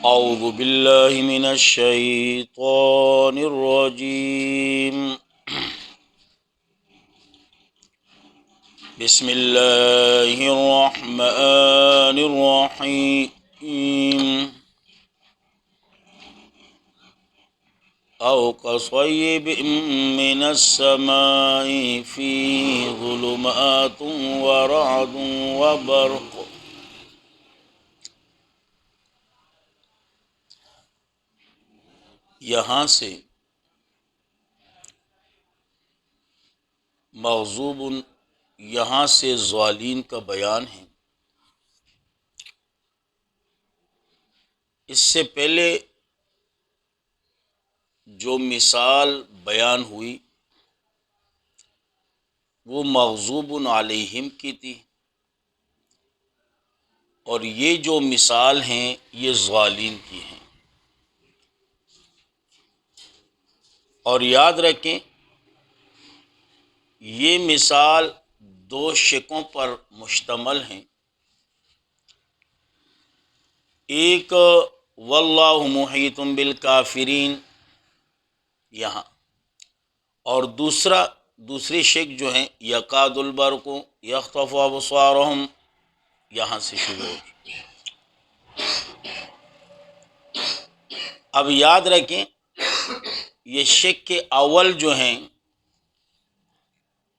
اعوذ باللہ من الشیطان الرجیم بسم اللہ الرحمن الرحیم او کصیب من السماء فیہ ظلمات ورعد وبرق۔ یہاں سے مغضوب، یہاں سے ضالین کا بیان ہے۔ اس سے پہلے جو مثال بیان ہوئی وہ مغضوب علیہم کی تھی، اور یہ جو مثال ہیں یہ ضالین کی ہیں۔ اور یاد رکھیں یہ مثال دو شقوں پر مشتمل ہیں، ایک واللہ محیط بالکافرین یہاں، اور دوسری شق جو ہیں یکاد البرق یخطف ابصارہم، یہاں سے شروع ہوگی۔ اب یاد رکھیں یہ شق کے اول جو ہیں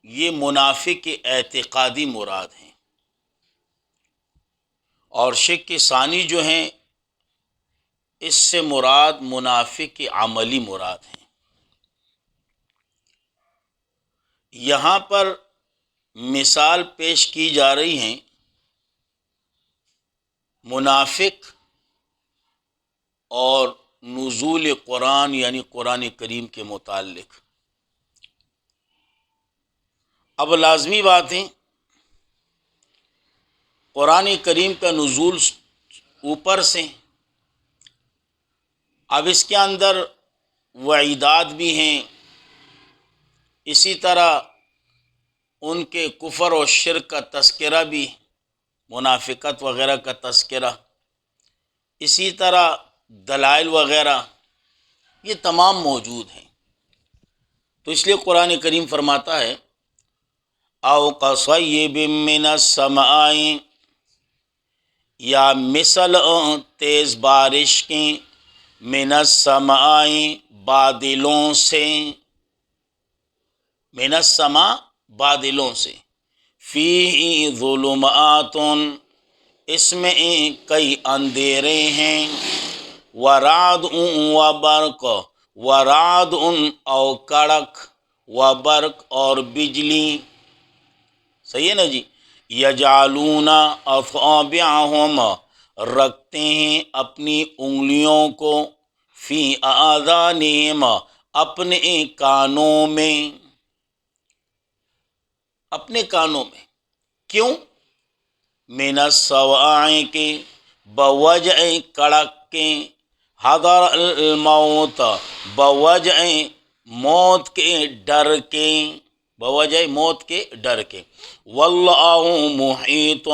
یہ منافق کے اعتقادی مراد ہیں، اور شق کے ثانی جو ہیں اس سے مراد منافق کے عملی مراد ہیں۔ یہاں پر مثال پیش کی جا رہی ہیں منافق اور نزول قرآن یعنی قرآن کریم کے متعلق۔ اب لازمی بات ہے قرآن کریم کا نزول اوپر سے، اب اس کے اندر وعیدات بھی ہیں، اسی طرح ان کے کفر و شرک کا تذکرہ بھی، منافقت وغیرہ کا تذکرہ، اسی طرح دلائل وغیرہ یہ تمام موجود ہیں۔ تو اس لیے قرآن کریم فرماتا ہے او کصیب من السماء، یا مثل تیز بارش کی، من السماء بادلوں سے، من السماء بادلوں سے، فیہ ظلمات اس میں کئی اندھیرے ہیں، ورعد وبرق، ورعد او کڑک، وبرق اور بجلی، صحیح ہے نا جی۔ یجعلون اصابعہم رکھتے ہیں اپنی انگلیوں کو، فی آذانہم اپنے کانوں میں، اپنے کانوں میں، کیوں؟ من الصواعق بوجہ کڑک کے، حذر الموت بوجہ موت کے ڈر کے، بوجہ موت کے ڈر کے، واللہ محیط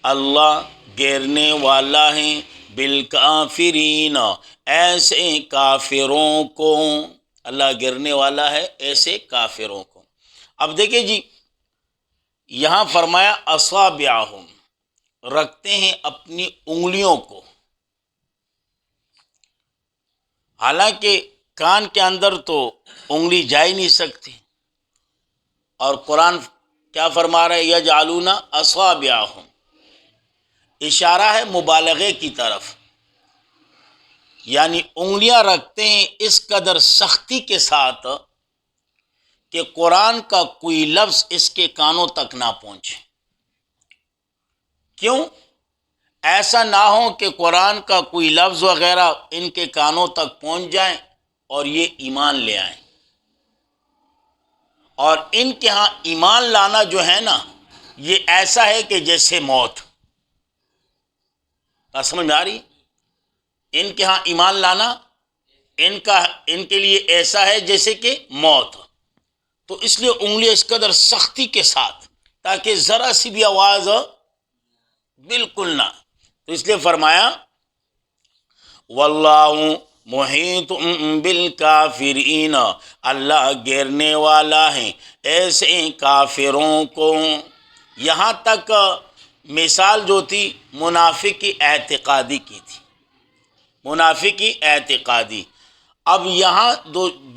اللہ گھیرنے والا ہے، بالکافرین ایسے کافروں کو، اللہ گھیرنے والا ہے ایسے کافروں کو۔ اب دیکھیں جی یہاں فرمایا اصابعہم رکھتے ہیں اپنی انگلیوں کو، حالانکہ کان کے اندر تو انگلی جا ہی نہیں سکتی، اور قرآن کیا فرما رہا ہے یجعلون اصابعہم، اشارہ ہے مبالغے کی طرف، یعنی انگلیاں رکھتے ہیں اس قدر سختی کے ساتھ کہ قرآن کا کوئی لفظ اس کے کانوں تک نہ پہنچے۔ کیوں؟ ایسا نہ ہو کہ قرآن کا کوئی لفظ وغیرہ ان کے کانوں تک پہنچ جائیں اور یہ ایمان لے آئیں، اور ان کے ہاں ایمان لانا جو ہے نا یہ ایسا ہے کہ جیسے موت، سمجھ میں آ رہی؟ ان کے ہاں ایمان لانا ان کے لیے ایسا ہے جیسے کہ موت، تو اس لیے انگلیاں اس قدر سختی کے ساتھ تاکہ ذرا سی بھی آواز بالکل نہ، تو اس لیے فرمایا واللہ محیط بالکافرین، اللہ گھیرنے والا ہے ایسے کافروں کو۔ یہاں تک مثال جو تھی منافق کی اعتقادی کی تھی، منافق کی اعتقادی۔ اب یہاں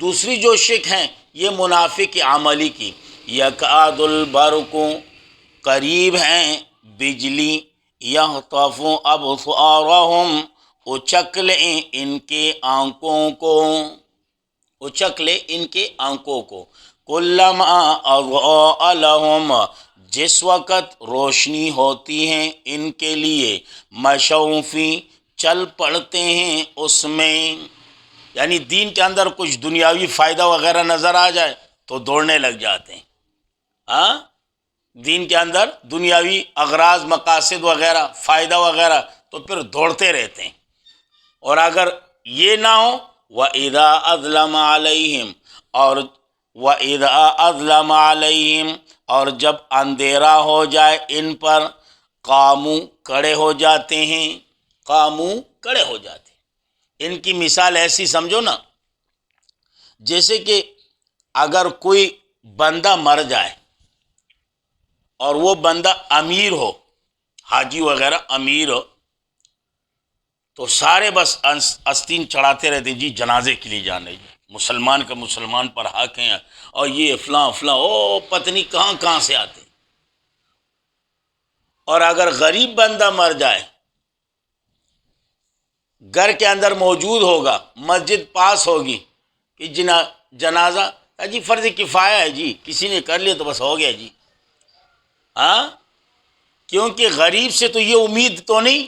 دوسری جو شک ہیں یہ منافق کی عملی کی۔ یکاد البرق، قریب ہیں بجلی، یخطف ابصارہم، اچک لیں ان کے آنکھوں کو، اچک لے ان کے آنکھوں کو۔ کلما اضاء لہم، جس وقت روشنی ہوتی ہے ان کے لیے، مشوا فی، چل پڑتے ہیں اس میں۔ یعنی دین کے اندر کچھ دنیاوی فائدہ وغیرہ نظر آ جائے تو دوڑنے لگ جاتے ہیں۔ ہاں، دین کے اندر دنیاوی اغراض، مقاصد وغیرہ، فائدہ وغیرہ، تو پھر دوڑتے رہتے ہیں۔ اور اگر یہ نہ ہو، وَإِذَا أَظْلَمَ عَلَيْهِمْ، اور وَإِذَا أَظْلَمَ عَلَيْهِمْ، اور جب اندھیرا ہو جائے ان پر، قاموا، کھڑے ہو جاتے ہیں، قاموا، کھڑے ہو جاتے ہیں۔ ان کی مثال ایسی سمجھو نا، جیسے کہ اگر کوئی بندہ مر جائے اور وہ بندہ امیر ہو، حاجی وغیرہ امیر ہو، تو سارے بس آستین چڑھاتے رہتے، جی جنازے کے لیے جانے، مسلمان کا مسلمان پر حق ہیں، اور یہ فلاں فلاں، او پتنی کہاں کہاں سے آتے۔ اور اگر غریب بندہ مر جائے، گھر کے اندر موجود ہوگا، مسجد پاس ہوگی، کہ جنازہ جی فرض کفایہ ہے، جی کسی نے کر لیا تو بس ہو گیا جی۔ ہاں، کیونکہ غریب سے تو یہ امید تو نہیں۔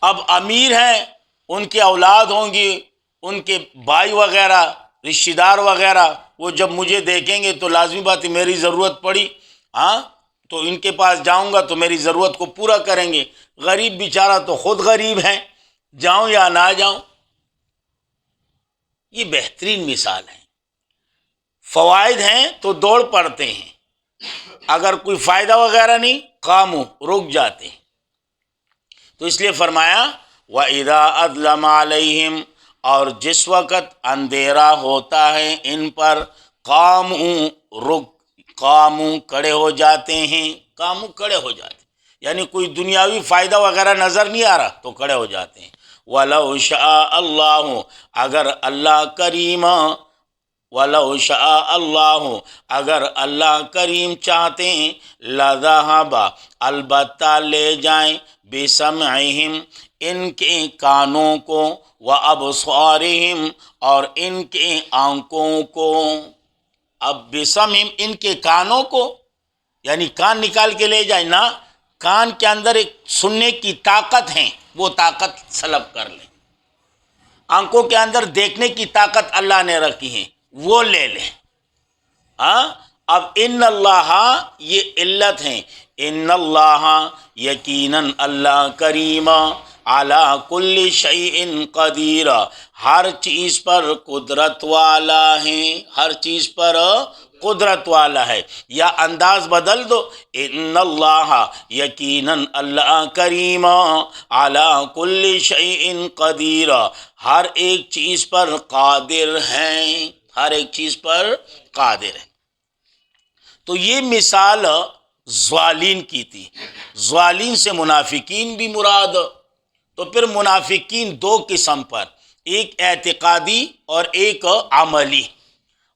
اب امیر ہیں، ان کے اولاد ہوں گی، ان کے بھائی وغیرہ، رشتہ دار وغیرہ، وہ جب مجھے دیکھیں گے تو لازمی بات ہے میری ضرورت پڑی، ہاں تو ان کے پاس جاؤں گا تو میری ضرورت کو پورا کریں گے۔ غریب بیچارہ تو خود غریب ہیں، جاؤں یا نہ جاؤں۔ یہ بہترین مثال ہے۔ فوائد ہیں تو دوڑ پڑتے ہیں، اگر کوئی فائدہ وغیرہ نہیں، قاموا، رک جاتے ہیں۔ تو اس لیے فرمایا وَإِذَا أَظْلَمَ عَلَيْهِمْ، اور جس وقت اندھیرا ہوتا ہے ان پر، قاموا، کھڑے ہو جاتے ہیں، قاموا، کھڑے ہو جاتے ہیں۔ یعنی کوئی دنیاوی فائدہ وغیرہ نظر نہیں آ رہا تو کھڑے ہو جاتے ہیں۔ وَلَوْ شَاءَ اللَّهُ، اگر اللہ کریم، وَلَوْ شَاءَ اللَّهُ، اگر اللہ کریم چاہتے ہیں، لَذَهَبَ، البتہ لے جائیں، بِسَمْعِهِمْ، ان کے کانوں کو، وَأَبْصَارِهِمْ، اور ان کے آنکھوں کو۔ اب بِسَمْعِهِمْ، ان کے کانوں کو، یعنی کان نکال کے لے جائیں نا، کان کے اندر ایک سننے کی طاقت ہے، وہ طاقت سلب کر لیں۔ آنکھوں کے اندر دیکھنے کی طاقت اللہ نے رکھی ہے، وہ لے لیں۔ ہاں، اب ان اللہ، یہ علت ہیں، ان اللہ، یقیناً اللہ کریم، علی کل شیء قدیر، ہر چیز پر قدرت والا ہے، ہر چیز پر قدرت والا ہے۔ یا انداز بدل دو، ان اللہ، یقیناً اللہ کریم، علی کل شیء قدیر، ہر ایک چیز پر قادر ہیں، ہر ایک چیز پر قادر ہے۔ تو یہ مثال ضالین کی تھی، ضالین سے منافقین بھی مراد۔ تو پھر منافقین دو قسم پر، ایک اعتقادی اور ایک عملی۔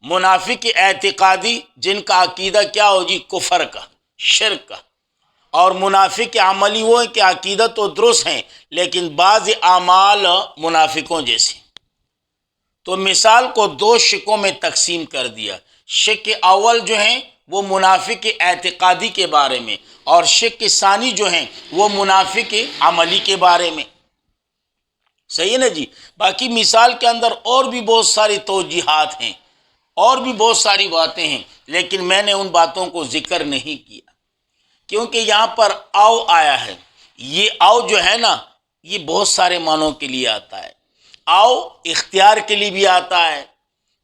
منافق اعتقادی جن کا عقیدہ کیا ہو جی، کفر کا، شرک کا، اور منافق عملی وہ ہے کہ عقیدہ تو درست ہیں لیکن بعض اعمال منافقوں جیسے۔ تو مثال کو دو شکوں میں تقسیم کر دیا۔ شک اول جو ہیں وہ منافق اعتقادی کے بارے میں، اور شک ثانی جو ہیں وہ منافق عملی کے بارے میں۔ صحیح ہے نا جی؟ باقی مثال کے اندر اور بھی بہت ساری توجیحات ہیں، اور بھی بہت ساری باتیں ہیں، لیکن میں نے ان باتوں کو ذکر نہیں کیا کیونکہ یہاں پر او آیا ہے۔ یہ او جو ہے نا، یہ بہت سارے معنوں کے لیے آتا ہے۔ او اختیار کے لیے بھی آتا ہے،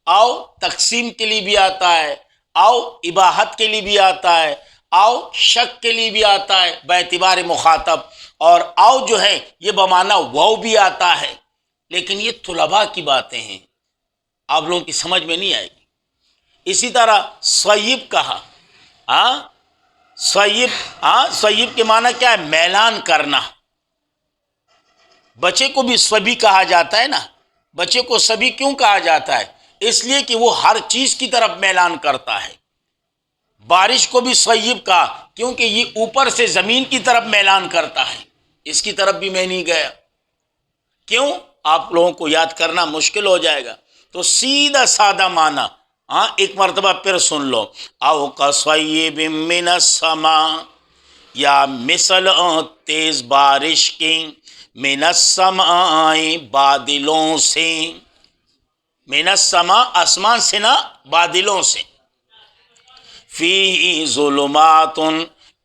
او تقسیم کے لیے بھی آتا ہے، او اباحت کے لیے بھی آتا ہے، آؤ شک کے لیے بھی آتا ہے باعتبار مخاطب، اور آؤ جو ہے یہ بمانا واو بھی آتا ہے، لیکن یہ طلباء کی باتیں ہیں، آپ لوگوں کی سمجھ میں نہیں آئے گی۔ اسی طرح سویب کہا، ہاں سویب، ہاں سویب کے معنی کیا ہے؟ میلان کرنا۔ بچے کو بھی سبی کہا جاتا ہے نا، بچے کو سبی کیوں کہا جاتا ہے؟ اس لیے کہ وہ ہر چیز کی طرف میلان کرتا ہے۔ بارش کو بھی سیب کہا کیونکہ یہ اوپر سے زمین کی طرف میلان کرتا ہے، اس کی طرف بھی میں نہیں گیا۔ کیوں؟ آپ لوگوں کو یاد کرنا مشکل ہو جائے گا، تو سیدھا سادہ معنی، ہاں ایک مرتبہ پھر سن لو، او کصیب من السماء، یا مثل تیز بارش کی، من السماء بادلوں سے، من السماء آسمان سے نہ، بادلوں سے، فی ظلمات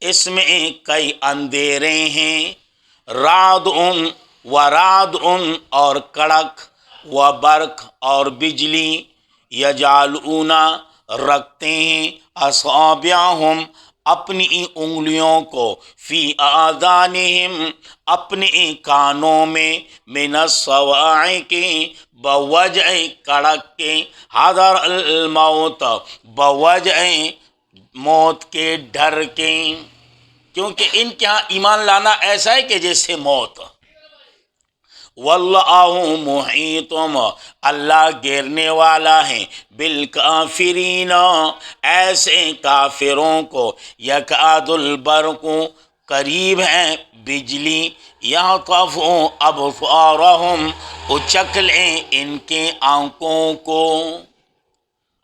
اس میں کئی اندھیرے ہیں، رعد رعد اور کڑک، و برق اور بجلی، یجعلون رکھتے ہیں، اصابعہم اپنی انگلیوں کو، فی آذانہم اپنے کانوں میں، من الصواعق بوجہ کڑک کے، حذر الموت بوجہ موت کے ڈر کے، کیونکہ ان کے ہاں ایمان لانا ایسا ہے کہ جیسے موت۔ واللہ محیط، اللہ گھیرنے والا ہے، بالکافرین ایسے کافروں کو، یکاد البرق قریب ہے بجلی، یخطف ابصارہم اچک لیں ان کے آنکھوں کو۔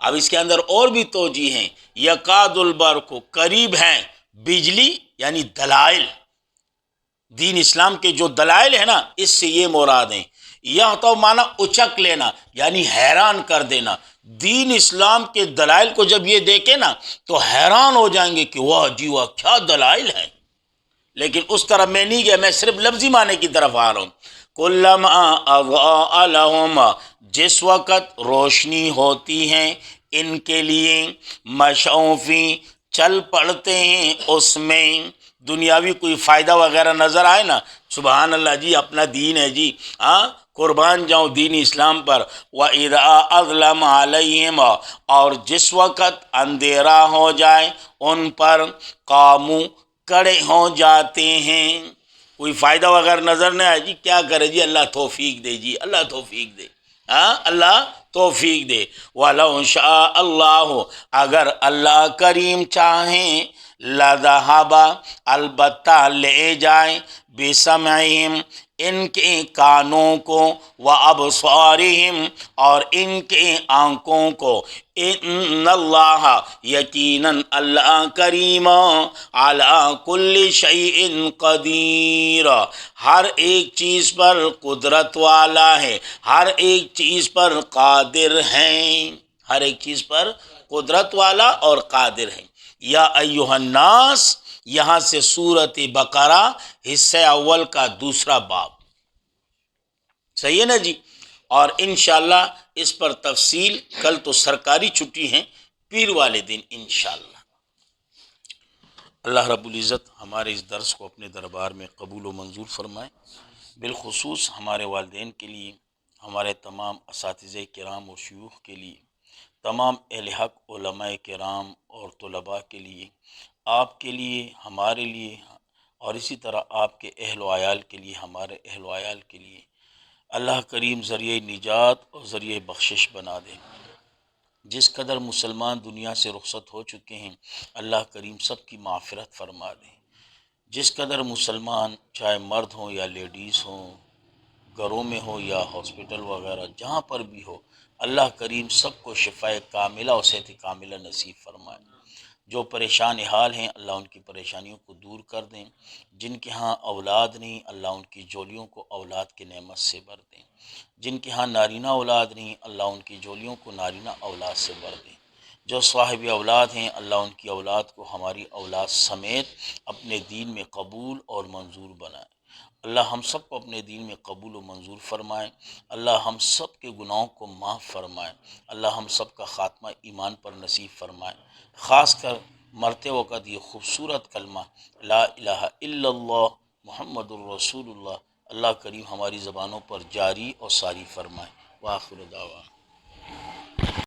اب اس کے اندر اور بھی توجیہ ہیں، یکاد البرق قریب ہیں، بجلی یعنی دلائل، دین اسلام کے جو دلائل ہیں نا اس سے یہ مراد ہیں۔ یہ تو معنی اچک لینا یعنی حیران کر دینا، دین اسلام کے دلائل کو جب یہ دیکھیں نا تو حیران ہو جائیں گے کہ واہ جی واہ کیا دلائل ہیں، لیکن اس طرح میں نہیں گیا، میں صرف لفظی معنی کی طرف آ رہا ہوں۔ کلما اضاء لہم جس وقت روشنی ہوتی ہے ان کے لیے، مشوا فی چل پڑتے ہیں اس میں، دنیاوی کوئی فائدہ وغیرہ نظر آئے نا، سبحان اللہ جی اپنا دین ہے جی، ہاں قربان جاؤں دین اسلام پر۔ وَإِذَا أَظْلَمَ عَلَيْهِمْ اور جس وقت اندھیرا ہو جائے ان پر، قاموا کڑے ہو جاتے ہیں، کوئی فائدہ وغیرہ نظر نہ آئے جی کیا کرے جی، اللہ توفیق دے جی، اللہ توفیق دے، ہاں اللہ توفیق دے۔ وَلَوْ شَاءَ اللَّهُ اگر اللہ کریم چاہیں، لَذَهَبَ البتہ لے جائیں، بِسَمْعِهِمْ ان کے کانوں کو، وَأَبْصَارِهِمْ اور ان کے آنکھوں کو، ان اللہ یقیناً اللہ کریم، علی کل شیء قدیر ہر ایک چیز پر قدرت والا ہے، ہر ایک چیز پر قادر ہیں، ہر ایک چیز پر قدرت والا اور قادر ہیں۔ یا ایہا الناس، یہاں سے سورۃ بقرہ حصہ اول کا دوسرا باب، صحیح ہے نا جی؟ اور انشاءاللہ اس پر تفصیل، کل تو سرکاری چھٹی ہیں، پیر والے دن انشاءاللہ۔ اللہ رب العزت ہمارے اس درس کو اپنے دربار میں قبول و منظور فرمائے، بالخصوص ہمارے والدین کے لیے، ہمارے تمام اساتذہ کرام و شیوخ کے لیے، تمام اہل حق علماء کرام اور طلباء کے لیے، آپ کے لیے، ہمارے لیے، اور اسی طرح آپ کے اہل و عیال کے لیے، ہمارے اہل و عیال کے لیے اللہ کریم ذریعہ نجات اور ذریعہ بخشش بنا دے۔ جس قدر مسلمان دنیا سے رخصت ہو چکے ہیں اللہ کریم سب کی معافرت فرما دے۔ جس قدر مسلمان چاہے مرد ہوں یا لیڈیز ہوں، گھروں میں ہو یا ہاسپٹل وغیرہ جہاں پر بھی ہو، اللہ کریم سب کو شفاء کاملہ اور صحت کاملہ نصیب فرمائے۔ جو پریشان حال ہیں اللہ ان کی پریشانیوں کو دور کر دیں، جن کے ہاں اولاد نہیں اللہ ان کی جولیوں کو اولاد کی نعمت سے بھر دیں، جن کے ہاں نارینہ اولاد نہیں اللہ ان کی جولیوں کو نارینہ اولاد سے بھر دیں، جو صاحب اولاد ہیں اللہ ان کی اولاد کو ہماری اولاد سمیت اپنے دین میں قبول اور منظور بنائے۔ اللہ ہم سب کو اپنے دین میں قبول و منظور فرمائے، اللہ ہم سب کے گناہوں کو معاف فرمائے، اللہ ہم سب کا خاتمہ ایمان پر نصیب فرمائے۔ خاص کر مرتے وقت یہ خوبصورت کلمہ لا الہ الا اللہ محمد الرسول اللہ اللہ کریم ہماری زبانوں پر جاری اور ساری فرمائے۔ وآخر دعوانا